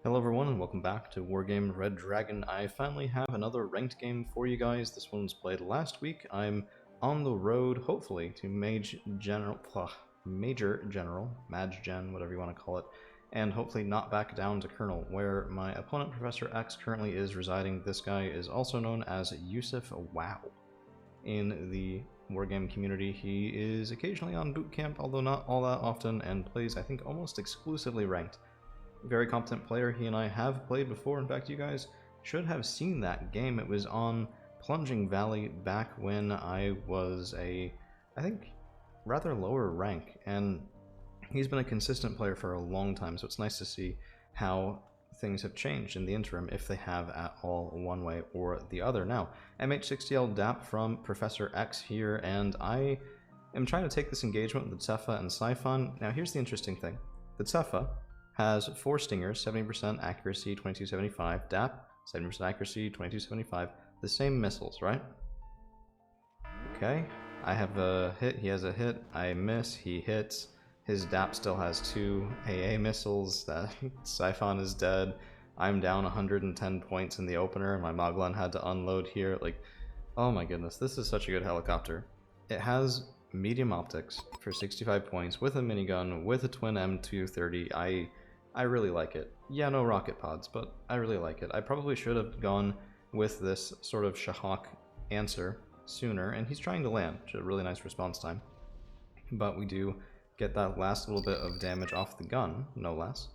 Hello everyone and welcome back to Wargame Red Dragon. I finally have another ranked game for you guys. This one was played last week. I'm on the road, hopefully, to Major General, MajGen, whatever you want to call it, and hopefully not back down to Colonel, where my opponent, Professor X, currently is residing. This guy is also known as Yusuf Wow in the Wargame community. He is occasionally on boot camp, although not all that often, and plays, I think, almost exclusively ranked. Very competent player. He and I have played before. In fact, you guys should have seen that game. It was on Plunging Valley back when I was I think, rather lower rank, and he's been a consistent player for a long time, so it's nice to see how things have changed in the interim, if they have at all, one way or the other. Now, MH60L DAP from Professor X here, and I am trying to take this engagement with the Tsefa and Siphon. Now, here's the interesting thing. The Tsefa has 4 stingers, 70% accuracy, 2275, DAP, 70% accuracy, 2275, the same missiles, right? Okay, I have a hit, he has a hit, I miss, he hits, his DAP still has 2 AA missiles, that Siphon is dead, I'm down 110 points in the opener, my Moglan had to unload here, like, oh my goodness, this is such a good helicopter. It has medium optics for 65 points, with a minigun, with a twin M230, I really like it. Yeah, no rocket pods, but I really like it. I probably should have gone with this sort of Shahak answer sooner, and he's trying to land, which is a really nice response time. But we do get that last little bit of damage off the gun, no less.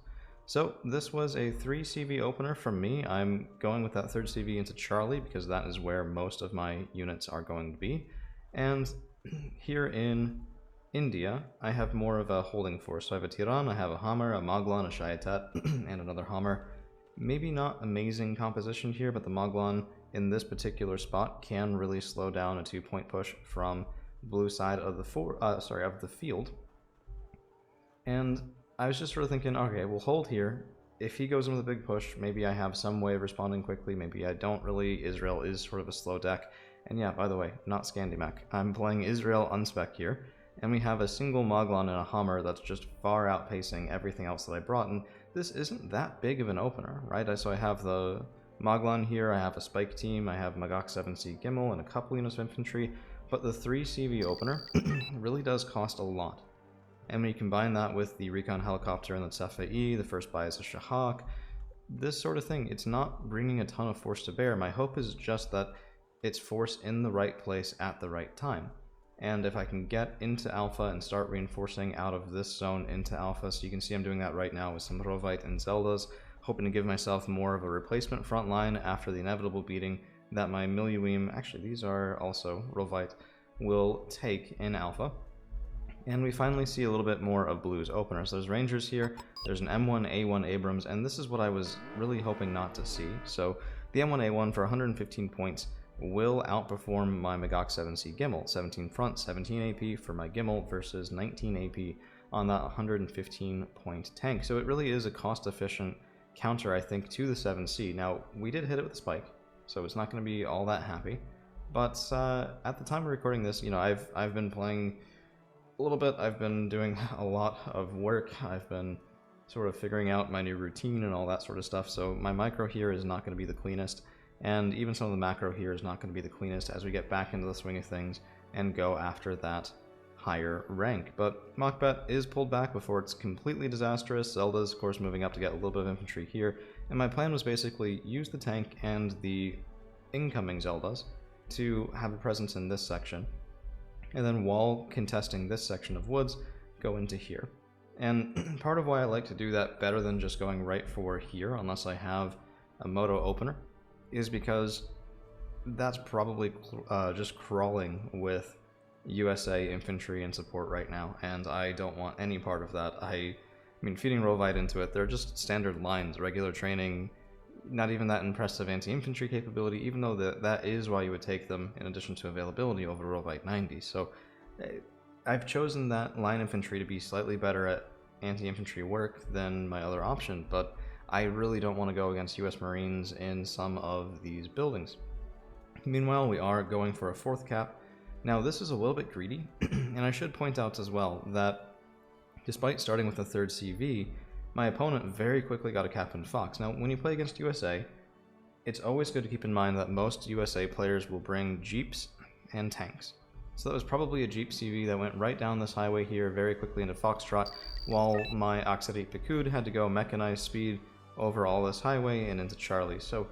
So this was a 3 CV opener from me. I'm going with that 3rd CV into Charlie, because that is where most of my units are going to be. And here in India, I have more of a holding force. So I have a Tiran, I have a Hammer, a Moglan, a Shayatet, and another Hammer. Maybe not amazing composition here, but the Moglan in this particular spot can really slow down a 2-point push from blue side of the field. And I was just sort of thinking, okay, we'll hold here. If he goes in with a big push, maybe I have some way of responding quickly. Maybe I don't really. Israel is sort of a slow deck. And yeah, by the way, not scandi mech. I'm playing Israel unspec here. And we have a single Moglan and a Hammer that's just far outpacing everything else that I brought, and this isn't that big of an opener, right? So I have the Moglan here, I have a Spike team, I have Magok 7C Gimel and a couple units of infantry, but the 3 CV opener really does cost a lot. And when you combine that with the Recon Helicopter and the Tsefa E, the first buy is a Shahak, this sort of thing, it's not bringing a ton of force to bear. My hope is just that it's force in the right place at the right time. And if I can get into Alpha and start reinforcing out of this zone into Alpha, so you can see I'm doing that right now with some Rovite and Zeldas, hoping to give myself more of a replacement front line after the inevitable beating that my Miliuim, actually these are also Rovite, will take in Alpha. And we finally see a little bit more of Blue's opener. So there's Rangers here, there's an M1A1 Abrams, and this is what I was really hoping not to see. So the M1A1 for 115 points will outperform my Magok 7C Gimel. 17 front, 17 AP for my Gimel versus 19 AP on that 115 point tank. So it really is a cost efficient counter, I think, to the 7C. Now, we did hit it with a spike, so it's not going to be all that happy. But at the time of recording this, you know, I've been playing a little bit, I've been doing a lot of work, I've been sort of figuring out my new routine and all that sort of stuff, so my micro here is not going to be the cleanest. And even some of the macro here is not going to be the cleanest as we get back into the swing of things and go after that higher rank. But Machbet is pulled back before it's completely disastrous. Zelda's, of course, moving up to get a little bit of infantry here. And my plan was basically use the tank and the incoming Zeldas to have a presence in this section. And then while contesting this section of woods, go into here. And part of why I like to do that better than just going right for here, unless I have a Moto opener, is because that's probably just crawling with USA infantry and support right now, and I don't want any part of that. I mean, feeding Rovite into it, they're just standard lines, regular training, not even that impressive anti-infantry capability, even though that is why you would take them in addition to availability over Rovite 90. So I've chosen that line infantry to be slightly better at anti-infantry work than my other option, but I really don't want to go against US Marines in some of these buildings. Meanwhile, we are going for a 4th cap. Now, this is a little bit greedy, and I should point out as well that despite starting with a 3rd CV, my opponent very quickly got a Captain Fox. Now, when you play against USA, it's always good to keep in mind that most USA players will bring Jeeps and tanks. So that was probably a Jeep CV that went right down this highway here very quickly into Foxtrot, while my Oxidate Picoud had to go mechanized speed over all this highway and into Charlie. So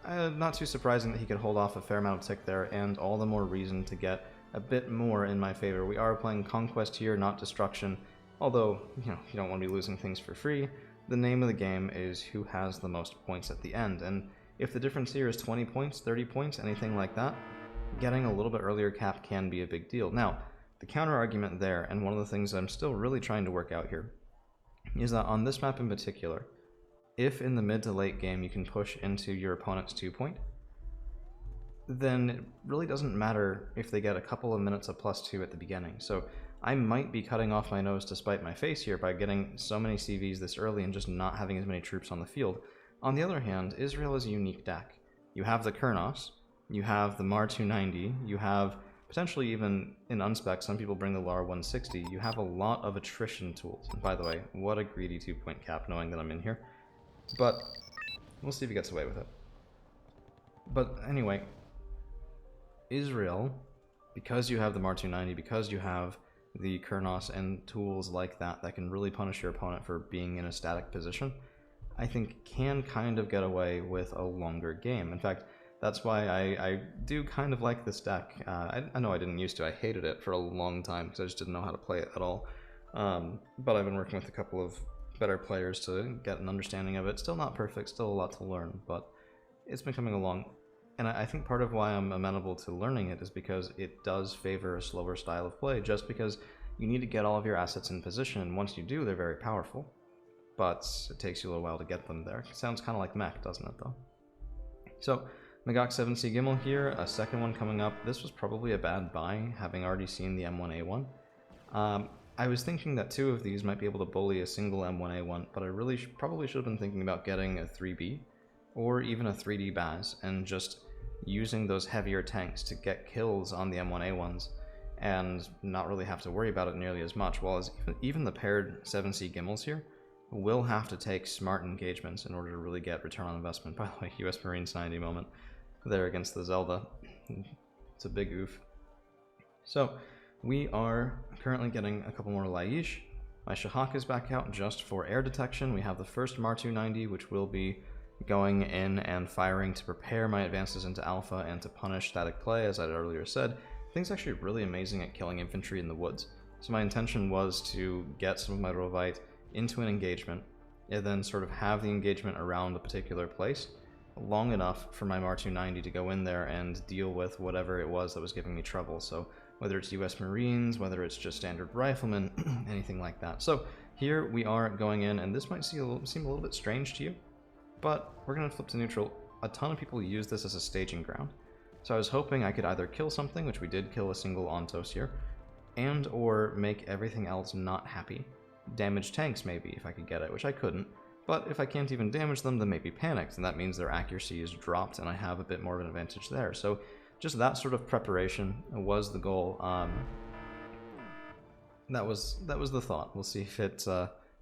not too surprising that he could hold off a fair amount of tick there, and all the more reason to get a bit more in my favor. We are playing Conquest here, not Destruction, although, you don't want to be losing things for free. The name of the game is who has the most points at the end, and if the difference here is 20 points, 30 points, anything like that, getting a little bit earlier cap can be a big deal. Now, the counter-argument there, and one of the things I'm still really trying to work out here, is that on this map in particular, if in the mid to late game you can push into your opponent's 2-point, then it really doesn't matter if they get a couple of minutes of +2 at the beginning. So I might be cutting off my nose to spite my face here by getting so many CVs this early and just not having as many troops on the field. On the other hand, Israel is a unique deck. You have the Kurnos, you have the MAR 290, you have potentially even in unspec, some people bring the LAR 160, you have a lot of attrition tools. And by the way, what a greedy 2-point cap knowing that I'm in here. But we'll see if he gets away with it. But anyway, Israel, because you have the MAR 290, because you have the Kurnos and tools like that that can really punish your opponent for being in a static position, I think can kind of get away with a longer game. In fact, that's why I do kind of like this deck. I know I didn't used to. I hated it for a long time because I just didn't know how to play it at all. But I've been working with a couple of better players to get an understanding of it. Still not perfect, still a lot to learn, but it's been coming along. And I think part of why I'm amenable to learning it is because it does favor a slower style of play, just because you need to get all of your assets in position, and once you do, they're very powerful. But it takes you a little while to get them there. It sounds kind of like mech, doesn't it, though? So, Magok 7C Gimel here, a second one coming up. This was probably a bad buy, having already seen the M1A1. I was thinking that 2 of these might be able to bully a single M1A1, but I really probably should have been thinking about getting a 3B, or even a 3D Baz, and just using those heavier tanks to get kills on the M1A1s, and not really have to worry about it nearly as much, while even the paired 7C Gimels here will have to take smart engagements in order to really get return on investment. By the way, US Marines 90 moment there against the Zelda. It's a big oof. So, we are currently getting a couple more Laish. My Shahak is back out just for air detection. We have the first MAR 290, which will be going in and firing to prepare my advances into Alpha and to punish static play, as I'd earlier said. The thing's actually really amazing at killing infantry in the woods. So my intention was to get some of my Rovite into an engagement, and then sort of have the engagement around a particular place long enough for my MAR 290 to go in there and deal with whatever it was that was giving me trouble. So whether it's US Marines, whether it's just standard riflemen, anything like that. So here we are going in, and this might seem a little bit strange to you, but we're going to flip to neutral. A ton of people use this as a staging ground. So I was hoping I could either kill something, which we did kill a single Ontos here, and or make everything else not happy. Damage tanks maybe, if I could get it, which I couldn't. But if I can't even damage them, then maybe panicked, and that means their accuracy is dropped, and I have a bit more of an advantage there. So just that sort of preparation was the goal. That was the thought. We'll see if it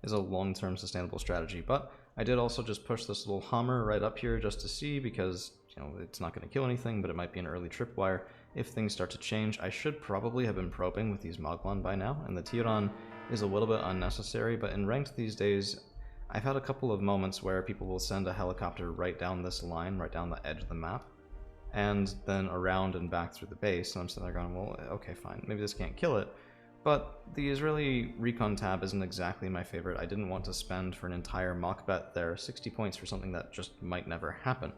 is a long-term sustainable strategy. But I did also just push this little Hammer right up here just to see, because it's not going to kill anything, but it might be an early tripwire. If things start to change, I should probably have been probing with these Moglan by now, and the Tiran is a little bit unnecessary, but in ranked these days, I've had a couple of moments where people will send a helicopter right down this line, right down the edge of the map, and then around and back through the base, and I'm sitting there going, well, okay, fine, maybe this can't kill it. But the Israeli recon tab isn't exactly my favorite. I didn't want to spend for an entire mock bet there 60 points for something that just might never happen.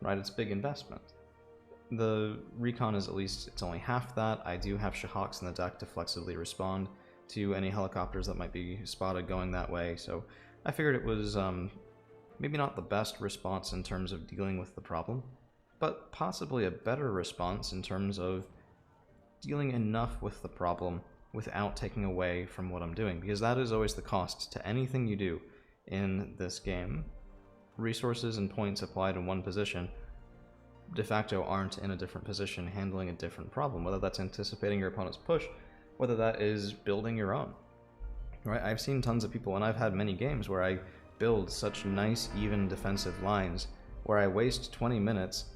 Right, it's big investment. The recon is at least, it's only half that. I do have Shahaks in the deck to flexibly respond to any helicopters that might be spotted going that way, so I figured it was maybe not the best response in terms of dealing with the problem, but possibly a better response in terms of dealing enough with the problem without taking away from what I'm doing, because that is always the cost to anything you do in this game. Resources and points applied in one position de facto aren't in a different position handling a different problem, whether that's anticipating your opponent's push, whether that is building your own. Right? I've seen tons of people, and I've had many games where I build such nice, even defensive lines where I waste 20 minutes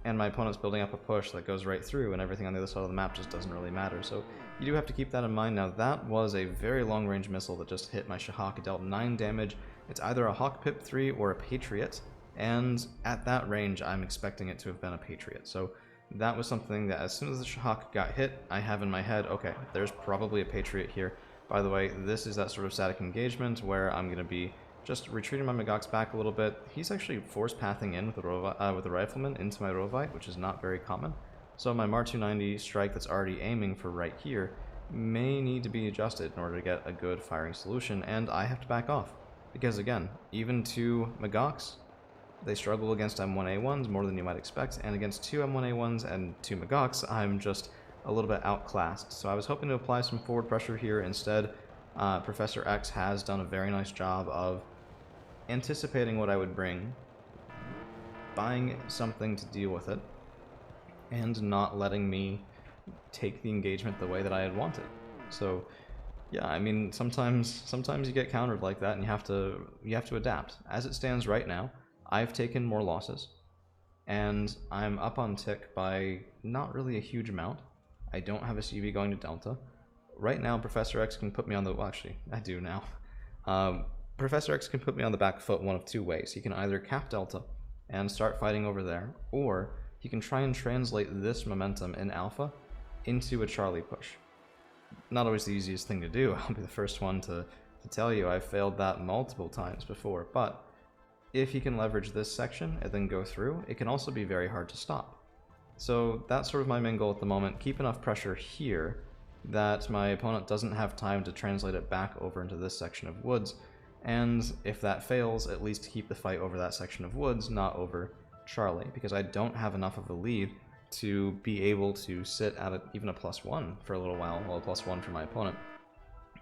and my opponent's building up a push that goes right through, and everything on the other side of the map just doesn't really matter. So you do have to keep that in mind. Now, that was a very long-range missile that just hit my Shahak. It dealt 9 damage. It's either a Hawk Pip 3 or a Patriot, and at that range, I'm expecting it to have been a Patriot. So that was something that as soon as the Shahak got hit, I have in my head, okay, there's probably a Patriot here. By the way, this is that sort of static engagement where I'm going to be just retreating my Magox back a little bit. He's actually force pathing in with the Rifleman into my Rovite, which is not very common. So my Mar 290 strike that's already aiming for right here may need to be adjusted in order to get a good firing solution, and I have to back off. Because again, even 2 Magox, they struggle against M1A1s more than you might expect, and against 2 M1A1s and 2 Magox, I'm just a little bit outclassed. So I was hoping to apply some forward pressure here. Instead, Professor X has done a very nice job of anticipating what I would bring, buying something to deal with it, and not letting me take the engagement the way that I had wanted. So yeah, I mean, sometimes you get countered like that, and you have to adapt. As it stands right now, I've taken more losses, and I'm up on tick by not really a huge amount. I don't have a CV going to Delta. Right now, Professor X can put me on the... Well, actually, I do now. Professor X can put me on the back foot one of 2 ways. He can either cap Delta and start fighting over there, or he can try and translate this momentum in Alpha into a Charlie push. Not always the easiest thing to do. I'll be the first one to tell you I've failed that multiple times before, but if he can leverage this section and then go through, it can also be very hard to stop. So that's sort of my main goal at the moment. Keep enough pressure here that my opponent doesn't have time to translate it back over into this section of woods, and if that fails, at least keep the fight over that section of woods, not over Charlie, because I don't have enough of a lead to be able to sit at even a +1 for a little while, well, a +1 for my opponent,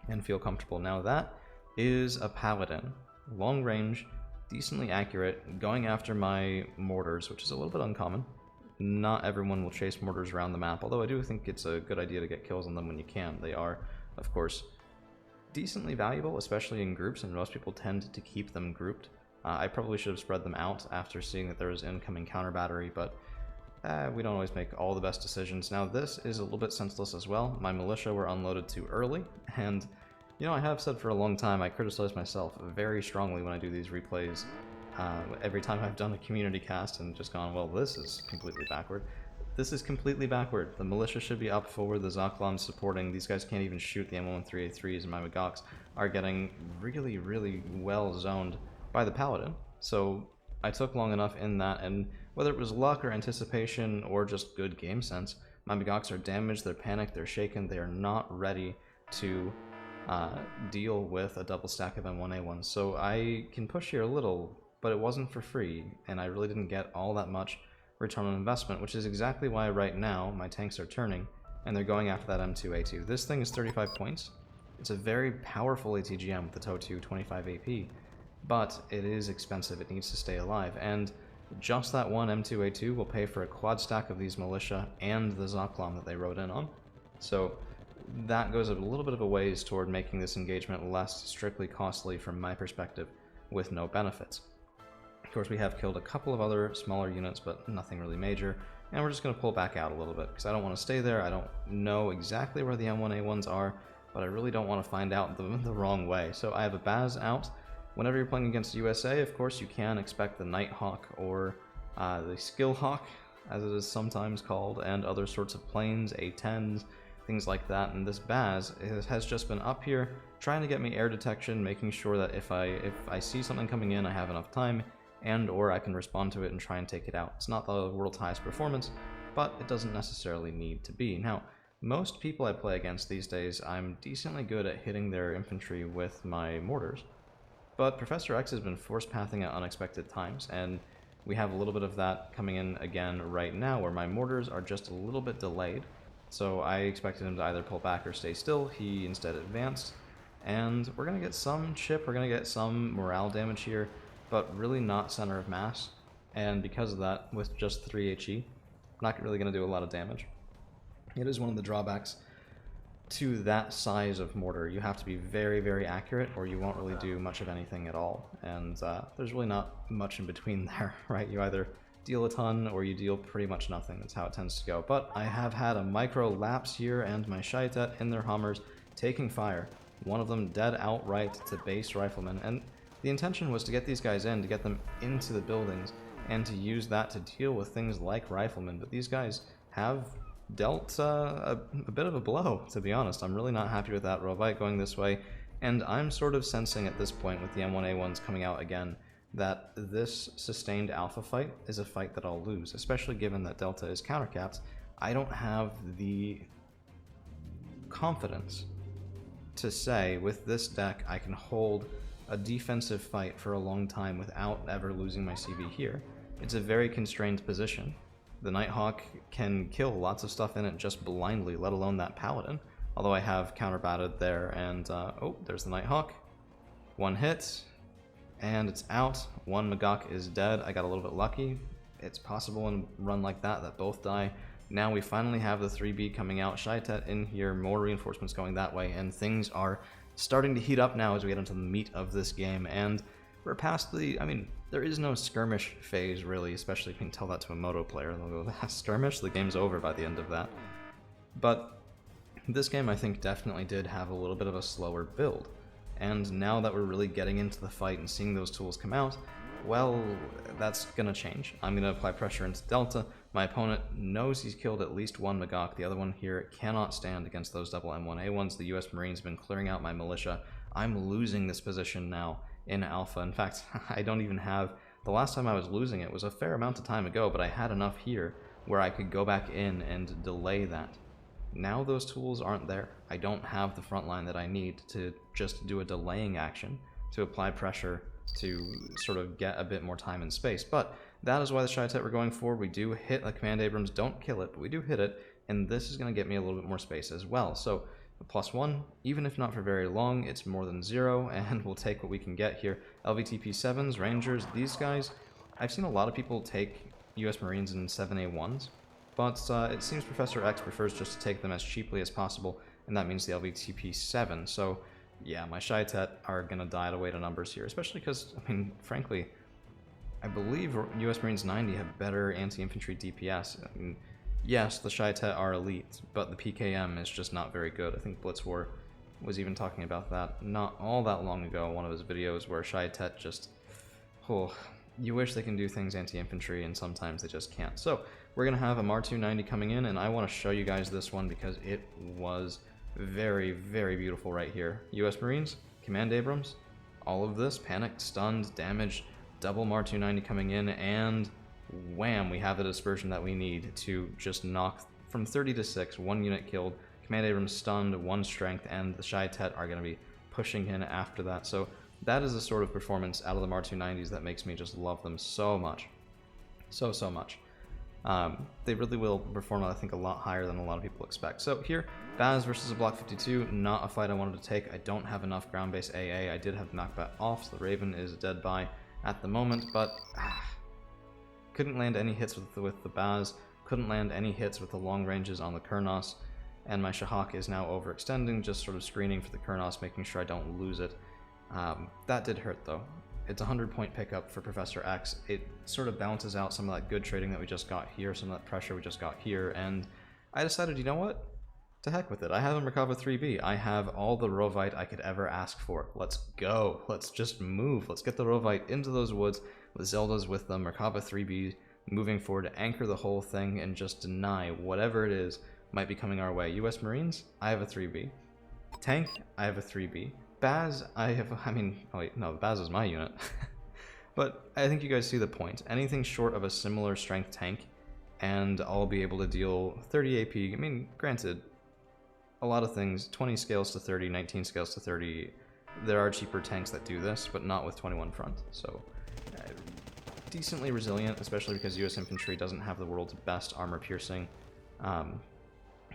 and feel comfortable. Now that is a Paladin. Long range, decently accurate, going after my mortars, which is a little bit uncommon. Not everyone will chase mortars around the map, although I do think it's a good idea to get kills on them when you can. They are, of course, decently valuable, especially in groups, and most people tend to keep them grouped. I probably should have spread them out after seeing that there was incoming counter battery, but we don't always make all the best decisions. Now this is a little bit senseless as well. My militia were unloaded too early, and you know, I have said for a long time I criticize myself very strongly when I do these replays. Every time I've done a community cast and just gone, well, this is completely backward. This is completely backward. The militia should be up forward, the Zaklon's supporting, these guys can't even shoot, the M13A3s, and my Magox are getting really, really well zoned by the Paladin. So I took long enough in that, and whether it was luck or anticipation or just good game sense, my Magox are damaged, they're panicked, they're shaken, they are not ready to deal with a double stack of M1A1. So I can push here a little, but it wasn't for free, and I really didn't get all that much return on investment, which is exactly why right now my tanks are turning and they're going after that M2A2. This thing is 35 points. It's a very powerful ATGM with the TOW 25 AP, but it is expensive. It needs to stay alive, and just that one M2A2 will pay for a quad stack of these militia and the Zaklon that they rode in on. So that goes a little bit of a ways toward making this engagement less strictly costly from my perspective, with no benefits. Of course, we have killed a couple of other smaller units, but nothing really major, and we're just going to pull back out a little bit, because I don't want to stay there. I don't know exactly where the M1A1s are, but I really don't want to find out the wrong way. So I have a Baz out. Whenever you're playing against USA, of course, you can expect the Nighthawk or the Skillhawk, as it is sometimes called, and other sorts of planes, A-10s, things like that. And this Baz has just been up here trying to get me air detection, making sure that if I see something coming in, I have enough time, and or I can respond to it and try and take it out. It's not the world's highest performance, but it doesn't necessarily need to be. Now, most people I play against these days, I'm decently good at hitting their infantry with my mortars, but Professor X has been force pathing at unexpected times, and we have a little bit of that coming in again right now, where my mortars are just a little bit delayed. So I expected him to either pull back or stay still. He instead advanced, and we're going to get some chip, we're going to get some morale damage here, but really not center of mass, and because of that, with just 3 HE, I'm not really going to do a lot of damage. It is one of the drawbacks to that size of mortar, you have to be very, very accurate, or you won't really do much of anything at all. And there's really not much in between there, right? You either deal a ton, or you deal pretty much nothing. That's how it tends to go. But I have had a micro lapse here, and my Shaitet in their Hummers taking fire. One of them dead outright to base riflemen. And the intention was to get these guys in, to get them into the buildings, and to use that to deal with things like riflemen. But these guys have dealt a bit of a blow, to be honest. I'm really not happy with that Rovite going this way, and I'm sort of sensing at this point with the M1A1s coming out again that this sustained alpha fight is a fight that I'll lose, especially given that Delta is countercapped. I don't have the confidence to say with this deck I can hold a defensive fight for a long time without ever losing my CV here. It's a very constrained position. The Nighthawk can kill lots of stuff in it just blindly, let alone that Paladin. Although I have counterbatted there, and oh, there's the Nighthawk. One hit, and it's out. One Magok is dead. I got a little bit lucky. It's possible in a run like that both die. Now we finally have the 3B coming out. Shaitet in here, more reinforcements going that way, and things are starting to heat up now as we get into the meat of this game. And we're past the, I mean, there is no skirmish phase really, especially if you can tell that to a Moto player. They'll go, that skirmish? The game's over by the end of that. But this game I think definitely did have a little bit of a slower build. And now that we're really getting into the fight and seeing those tools come out, well, that's gonna change. I'm gonna apply pressure into Delta. My opponent knows he's killed at least one Magok. The other one here cannot stand against those double M1A1s. The US Marines have been clearing out my militia. I'm losing this position now in Alpha. In fact, I don't even have... The last time I was losing it was a fair amount of time ago, but I had enough here where I could go back in and delay that. Now those tools aren't there. I don't have the front line that I need to just do a delaying action to apply pressure to sort of get a bit more time and space. But that is why the Shaitet we're going for. We do hit a Command Abrams, don't kill it, but we do hit it, and this is going to get me a little bit more space as well. So a +1, even if not for very long, it's more than 0, and we'll take what we can get here. LVTP-7s, Rangers, these guys, I've seen a lot of people take US Marines in 7A1s, but it seems Professor X prefers just to take them as cheaply as possible, and that means the LVTP-7. So yeah, my Shaitet are going to die to weight of numbers here, especially because, I mean, frankly, I believe US Marines 90 have better anti-infantry DPS. I mean, yes, the Shaitet are elite, but the PKM is just not very good. I think Blitzwar was even talking about that not all that long ago in one of his videos, where Shaitet just... Oh, you wish they can do things anti-infantry, and sometimes they just can't. So, we're going to have a MAR-290 coming in, and I want to show you guys this one because it was very, very beautiful right here. US Marines, Command Abrams, all of this, panicked, stunned, damaged, double MAR-290 coming in, and wham, we have the dispersion that we need to just knock from 30 to 6, one unit killed, Command Abrams stunned, one strength, and the Shaitet are going to be pushing in after that. So that is the sort of performance out of the MAR-290s that makes me just love them so much. So much. They really will perform, I think, a lot higher than a lot of people expect. So here, Baz versus a Block 52, not a fight I wanted to take. I don't have enough ground-based AA. I did have knockback off, so the Raven is dead by at the moment, but couldn't land any hits with the Baz, couldn't land any hits with the long ranges on the Kurnos, and my Shahak is now overextending, just sort of screening for the Kurnos, making sure I don't lose it. That did hurt, though. It's a 100-point pickup for Professor X. It sort of balances out some of that good trading that we just got here, some of that pressure we just got here, and I decided, you know what? To heck with it. I have a Merkava 3B. I have all the Rovite I could ever ask for. Let's go. Let's just move. Let's get the Rovite into those woods with Zeldas with the Merkava 3B moving forward to anchor the whole thing and just deny whatever it is might be coming our way. US Marines, I have a 3B. Tank, I have a 3B. Baz, I have, I mean, oh wait, no, Baz is my unit. But I think you guys see the point. Anything short of a similar strength tank, and I'll be able to deal 30 AP. I mean, granted, a lot of things, 20 scales to 30, 19 scales to 30, there are cheaper tanks that do this, but not with 21 front. So, decently resilient, especially because US Infantry doesn't have the world's best armor piercing,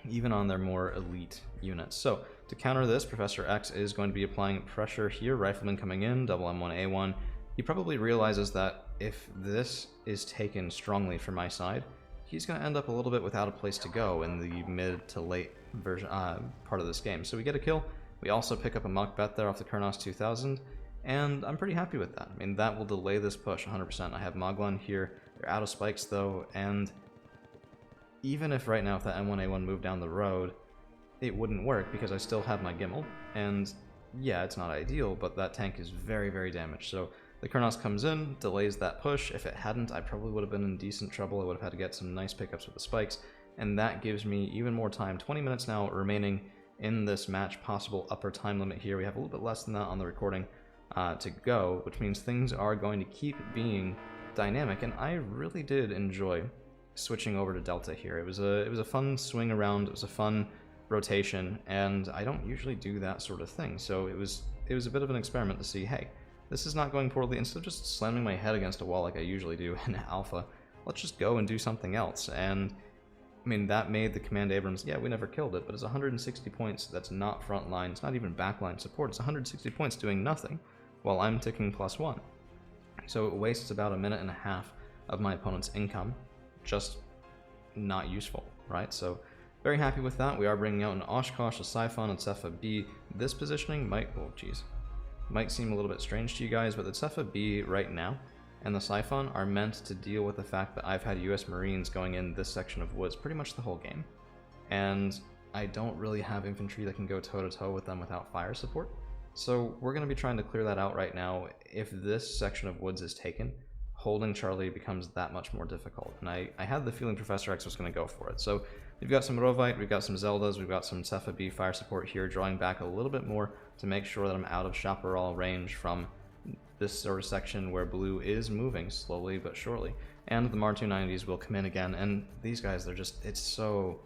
even on their more elite units. So, to counter this, Professor X is going to be applying pressure here, Rifleman coming in, double M1A1. He probably realizes that if this is taken strongly from my side, he's going to end up a little bit without a place to go in the mid to late version part of this game. So we get a kill. We also pick up a muck bet there off the Kurnos 2000, and I'm pretty happy with that. I mean, that will delay this push 100%. I have Moglan here. They're out of spikes though, and even if right now if that M1A1 moved down the road, it wouldn't work because I still have my Gimel, and yeah, it's not ideal, but that tank is very, very damaged. So the Kurnos comes in, delays that push. If it hadn't, I probably would have been in decent trouble. I would have had to get some nice pickups with the spikes, and that gives me even more time. 20 minutes now remaining in this match, possible upper time limit here. We have a little bit less than that on the recording to go, which means things are going to keep being dynamic, and I really did enjoy switching over to Delta here. It was a fun swing around, it was a fun rotation, and I don't usually do that sort of thing, so it was a bit of an experiment to see, hey, this is not going poorly. Instead of just slamming my head against a wall like I usually do in Alpha, let's just go and do something else. And I mean, that made the Command Abrams, yeah, we never killed it, but it's 160 points. That's not front line, it's not even backline support. It's 160 points doing nothing while I'm ticking +1. So it wastes about a minute and a half of my opponent's income, just not useful, right? So very happy with that. We are bringing out an Oshkosh, a Siphon, and Cepha B. This positioning might, oh geez, might seem a little bit strange to you guys, but the Cepha B right now and the Siphon are meant to deal with the fact that I've had US Marines going in this section of woods pretty much the whole game. And I don't really have infantry that can go toe-to-toe with them without fire support. So we're going to be trying to clear that out right now. If this section of woods is taken, holding Charlie becomes that much more difficult. And I had the feeling Professor X was going to go for it. So we've got some Rovite, we've got some Zeldas, we've got some Cepha B fire support here, drawing back a little bit more to make sure that I'm out of Chaparral range from this sort of section where blue is moving slowly but surely. And the Mar-290s will come in again, and these guys, they're just, it's so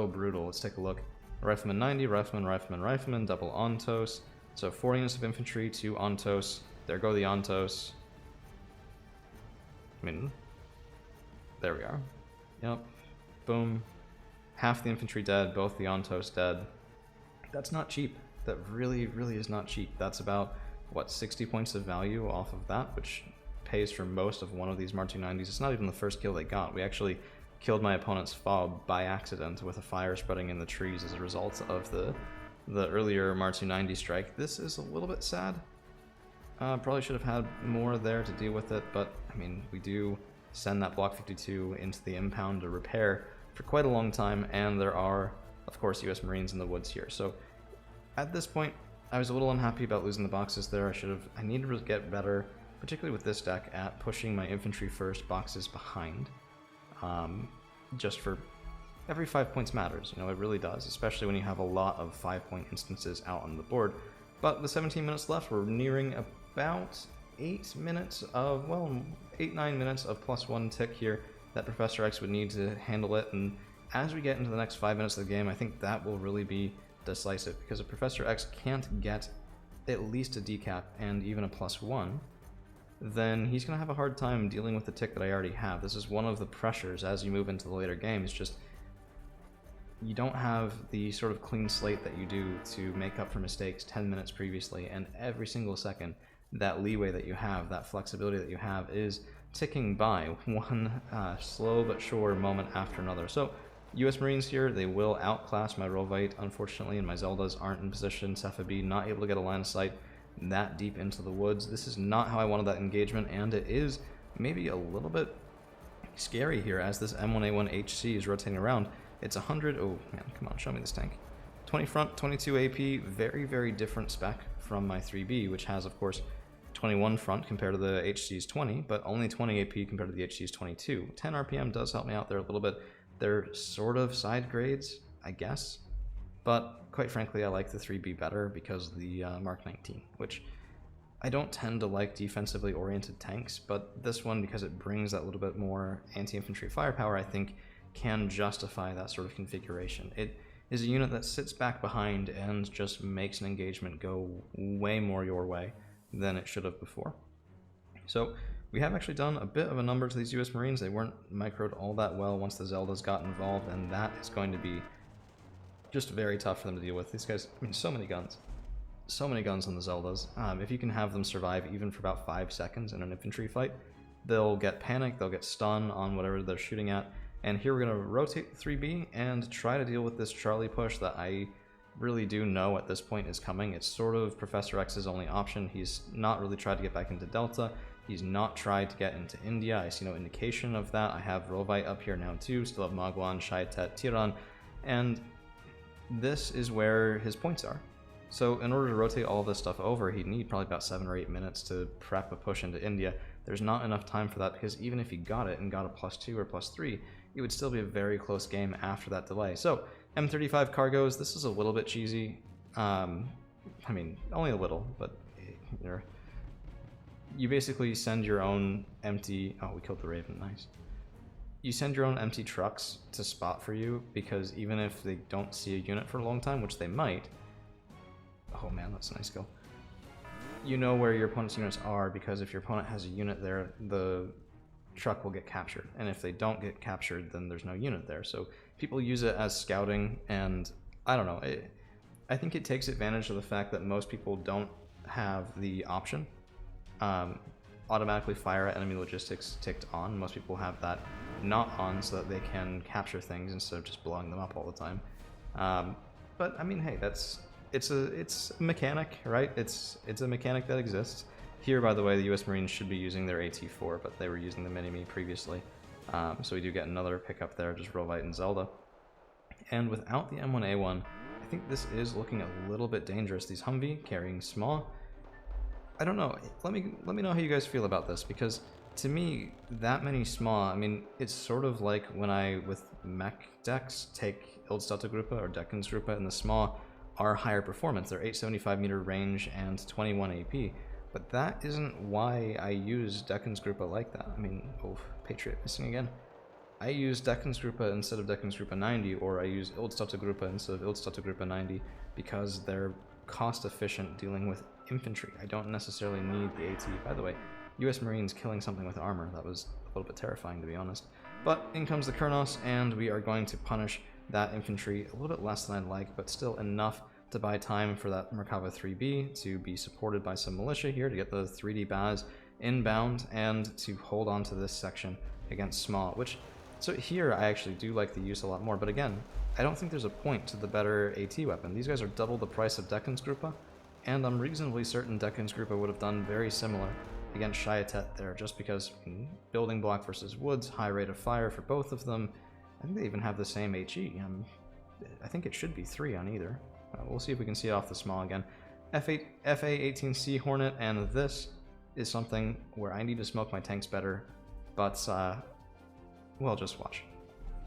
brutal. Let's take a look. Rifleman 90, Rifleman, Rifleman, Rifleman, double Ontos. So 4 units of infantry, 2 Ontos. There go the Ontos. I mean, there we are. Yep. Boom. Half the infantry dead, both the Ontos dead. That's not cheap. That really, really is not cheap. That's about, what, 60 points of value off of that, which pays for most of one of these Mar-290s. It's not even the first kill they got. We actually killed my opponent's fob by accident with a fire spreading in the trees as a result of the earlier Mar-290 strike. This is a little bit sad. Probably should have had more there to deal with it, but I mean, we do send that Block 52 into the impound to repair for quite a long time, and there are, of course, US Marines in the woods here. So at this point, I was a little unhappy about losing the boxes there. I needed to get better, particularly with this deck, at pushing my infantry first, boxes behind. Just for every 5 points matters, you know, it really does, especially when you have a lot of 5-point instances out on the board. But the 17 minutes left, we're nearing about 8 minutes of, well, 8-9 minutes of +1 tick here that Professor X would need to handle it, and as we get into the next 5 minutes of the game, I think that will really be decisive, because if Professor X can't get at least a decap and even a +1, then he's going to have a hard time dealing with the tick that I already have. This is one of the pressures as you move into the later games, just you don't have the sort of clean slate that you do to make up for mistakes 10 minutes previously, and every single second, that leeway that you have, that flexibility that you have, is ticking by one slow but sure moment after another. So US Marines here, they will outclass my Rovite, unfortunately, and my Zeldas aren't in position. Cepha B not able to get a line of sight that deep into the woods. This is not how I wanted that engagement, and it is maybe a little bit scary here as this M1A1 HC is rotating around. It's 100, oh man, come on, show me this tank. 20 front, 22 AP, very, very different spec from my 3B, which has, of course, 21 front compared to the HC's 20, but only 20 AP compared to the HC's 22. 10 RPM does help me out there a little bit. They're sort of side grades, I guess, but quite frankly, I like the 3B better because of the Mark 19, which I don't tend to like defensively oriented tanks, but this one, because it brings that little bit more anti-infantry firepower, I think can justify that sort of configuration. It is a unit that sits back behind and just makes an engagement go way more your way than it should have before. So we have actually done a bit of a number to these US Marines. They weren't microed all that well once the Zeldas got involved, and that is going to be just very tough for them to deal with. These guys, I mean, so many guns. So many guns on the Zeldas. If you can have them survive even for about 5 seconds in an infantry fight, they'll get panicked, they'll get stun on whatever they're shooting at, And here we're going to rotate the 3B and try to deal with this Charlie push that I really do know at this point is coming. It's sort of Professor X's only option. He's not really tried to get back into Delta. He's not tried to get into India. I see no indication of that. I have Rovite up here now too. Still have Magwan, Shaitet, Tiran. And this is where his points are. So in order to rotate all this stuff over, he'd need probably about 7 or 8 minutes to prep a push into India. There's not enough time for that, because even if he got it and got a +2 or +3, it would still be a very close game after that delay. So M35 cargoes, this is a little bit cheesy. I mean, only a little, but you basically send your own empty... Oh, we killed the Raven, nice. You send your own empty trucks to spot for you, because even if they don't see a unit for a long time, which they might... Oh man, that's a nice kill. You know where your opponent's units are, because if your opponent has a unit there, the truck will get captured. And if they don't get captured, then there's no unit there. So people use it as scouting, and I don't know. I think it takes advantage of the fact that most people don't have the option. Automatically fire at enemy logistics ticked on. Most people have that not on so that they can capture things instead of just blowing them up all the time. But I mean, hey, it's a mechanic, right? It's a mechanic that exists. Here, by the way, the US Marines should be using their AT-4, but they were using the Mini-Me previously. So we do get another pickup there, just Rovite and Zelda. And without the M1A1, I think this is looking a little bit dangerous. These Humvee carrying small. I don't know. Let me know how you guys feel about this, because to me, that many small, I mean, it's sort of like when I, with mech decks, take Ildstadtgruppe or Deckensgruppe, and the small are higher performance. They're 875 meter range and 21 AP. But that isn't why I use Deckensgruppe like that. I mean, oh, Patriot missing again. I use Deckensgruppe instead of Deckensgruppe 90, or I use Ildstadtgruppe instead of Ildstadtgruppe 90, because they're cost efficient dealing with infantry. I don't necessarily need the AT. By the way, US Marines killing something with armor, that was a little bit terrifying, to be honest. But in comes the Kurnos, and we are going to punish that infantry a little bit less than I'd like, but still enough to buy time for that Merkava 3B to be supported by some militia here to get the 3D Baz inbound and to hold on to this section against small, which, so here I actually do like the use a lot more, but again, I don't think there's a point to the better AT weapon. These guys are double the price of Deckensgruppe, and I'm reasonably certain Deckensgruppe would have done very similar against Shaitet there, just because building block versus woods, high rate of fire for both of them. I think they even have the same HE. I think it should be 3 on either. We'll see if we can see it off the small again. FA-18C Hornet, and this is something where I need to smoke my tanks better, but, well, just watch.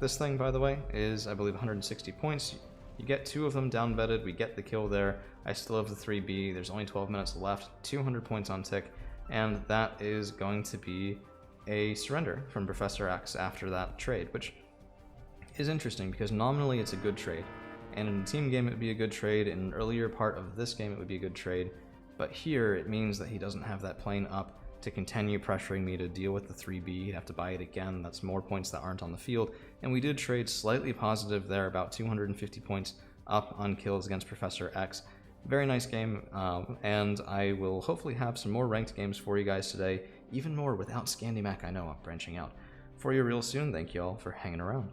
This thing, by the way, is, I believe, 160 points. You get 2 of them down-bedded, we get the kill there. I still have the 3B, there's only 12 minutes left, 200 points on tick, and that is going to be a surrender from Professor X after that trade, which is interesting because nominally it's a good trade. And in a team game, it would be a good trade. In an earlier part of this game, it would be a good trade. But here, it means that he doesn't have that plane up to continue pressuring me to deal with the 3B. He'd have to buy it again. That's more points that aren't on the field. And we did trade slightly positive there, about 250 points up on kills against Professor X. Very nice game, and I will hopefully have some more ranked games for you guys today. Even more without scandi mech. I know I'm branching out. For you real soon. Thank you all for hanging around.